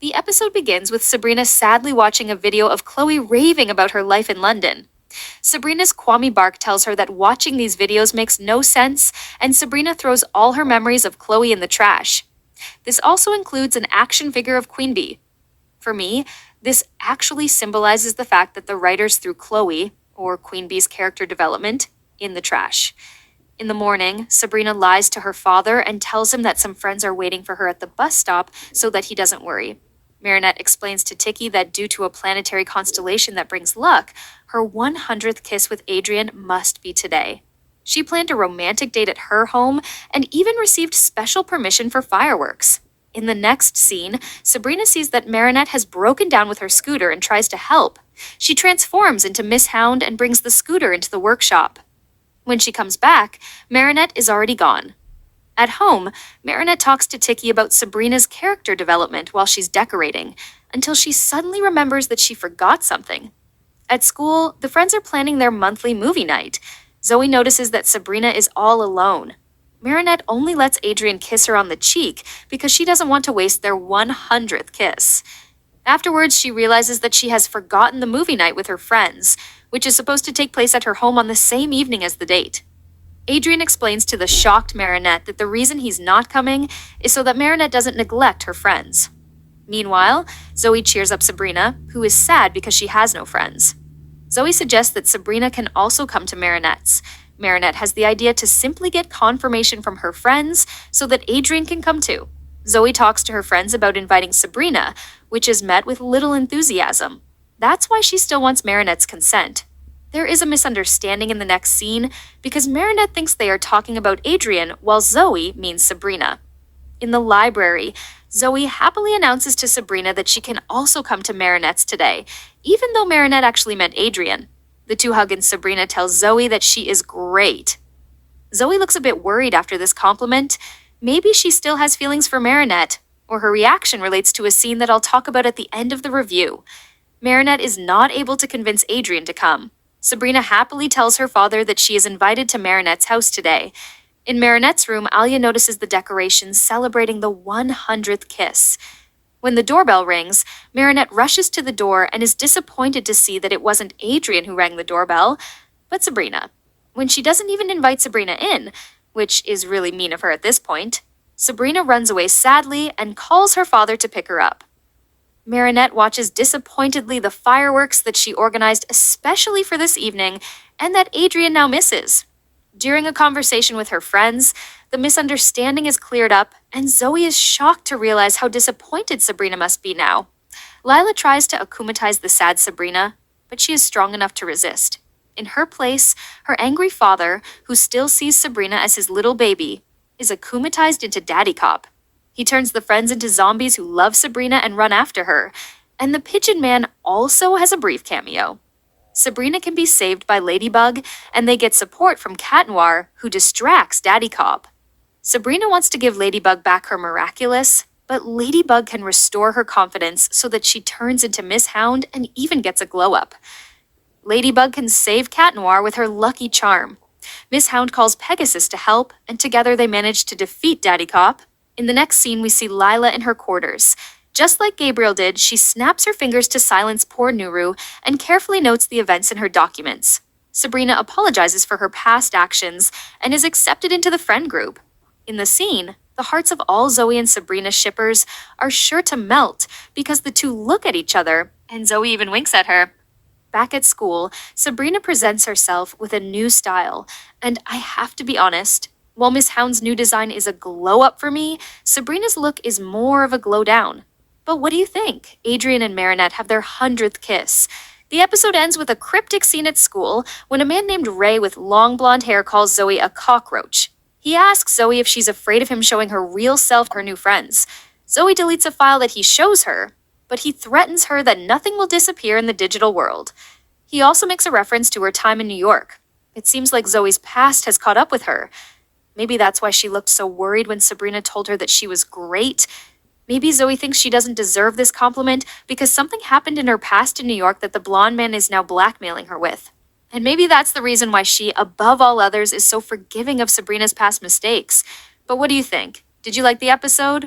The episode begins with Sabrina sadly watching a video of Chloe raving about her life in London. Sabrina's Kwame Bark tells her that watching these videos makes no sense, and Sabrina throws all her memories of Chloe in the trash. This also includes an action figure of Queen Bee. For me, this actually symbolizes the fact that the writers threw Chloe, or Queen Bee's character development, in the trash. In the morning, Sabrina lies to her father and tells him that some friends are waiting for her at the bus stop so that he doesn't worry. Marinette explains to Tiki that due to a planetary constellation that brings luck, her 100th kiss with Adrien must be today. She planned a romantic date at her home and even received special permission for fireworks. In the next scene, Sabrina sees that Marinette has broken down with her scooter and tries to help. She transforms into Miss Hound and brings the scooter into the workshop. When she comes back, Marinette is already gone. At home, Marinette talks to Tiki about Sabrina's character development while she's decorating, until she suddenly remembers that she forgot something. At school, the friends are planning their monthly movie night. Zoe notices that Sabrina is all alone. Marinette only lets Adrien kiss her on the cheek because she doesn't want to waste their 100th kiss. Afterwards, she realizes that she has forgotten the movie night with her friends, which is supposed to take place at her home on the same evening as the date. Adrien explains to the shocked Marinette that the reason he's not coming is so that Marinette doesn't neglect her friends. Meanwhile, Zoe cheers up Sabrina, who is sad because she has no friends. Zoe suggests that Sabrina can also come to Marinette's. Marinette has the idea to simply get confirmation from her friends so that Adrien can come too. Zoe talks to her friends about inviting Sabrina, which is met with little enthusiasm. That's why she still wants Marinette's consent. There is a misunderstanding in the next scene because Marinette thinks they are talking about Adrien while Zoe means Sabrina. In the library, Zoe happily announces to Sabrina that she can also come to Marinette's today, even though Marinette actually meant Adrien. The two hug and Sabrina tells Zoe that she is great. Zoe looks a bit worried after this compliment. Maybe she still has feelings for Marinette, or her reaction relates to a scene that I'll talk about at the end of the review. Marinette is not able to convince Adrien to come. Sabrina happily tells her father that she is invited to Marinette's house today. In Marinette's room, Alia notices the decorations celebrating the 100th kiss. When the doorbell rings, Marinette rushes to the door and is disappointed to see that it wasn't Adrien who rang the doorbell, but Sabrina. When she doesn't even invite Sabrina in, which is really mean of her at this point, Sabrina runs away sadly and calls her father to pick her up. Marinette watches disappointedly the fireworks that she organized especially for this evening and that Adrien now misses. During a conversation with her friends, the misunderstanding is cleared up and Zoe is shocked to realize how disappointed Sabrina must be now. Lila tries to akumatize the sad Sabrina, but she is strong enough to resist. In her place, her angry father, who still sees Sabrina as his little baby, is akumatized into Daddycop. He turns the friends into zombies who love Sabrina and run after her, and the Pigeon Man also has a brief cameo. Sabrina can be saved by Ladybug, and they get support from Cat Noir, who distracts Daddycop. Sabrina wants to give Ladybug back her Miraculous, but Ladybug can restore her confidence so that she turns into Miss Hound and even gets a glow-up. Ladybug can save Cat Noir with her lucky charm. Miss Hound calls Pegasus to help, and together they manage to defeat Daddycop. In the next scene, we see Lila in her quarters. Just like Gabriel did, she snaps her fingers to silence poor Nuru and carefully notes the events in her documents. Sabrina apologizes for her past actions and is accepted into the friend group. In the scene, the hearts of all Zoe and Sabrina shippers are sure to melt because the two look at each other, and Zoe even winks at her. Back at school, Sabrina presents herself with a new style, and I have to be honest, while Miss Hound's new design is a glow-up for me, Sabrina's look is more of a glow-down. But what do you think? Adrien and Marinette have their 100th kiss. The episode ends with a cryptic scene at school when a man named Ray with long blonde hair calls Zoe a cockroach. He asks Zoe if she's afraid of him showing her real self to her new friends. Zoe deletes a file that he shows her, but he threatens her that nothing will disappear in the digital world. He also makes a reference to her time in New York. It seems like Zoe's past has caught up with her. Maybe that's why she looked so worried when Sabrina told her that she was great. Maybe Zoe thinks she doesn't deserve this compliment because something happened in her past in New York that the blonde man is now blackmailing her with. And maybe that's the reason why she, above all others, is so forgiving of Sabrina's past mistakes. But what do you think? Did you like the episode?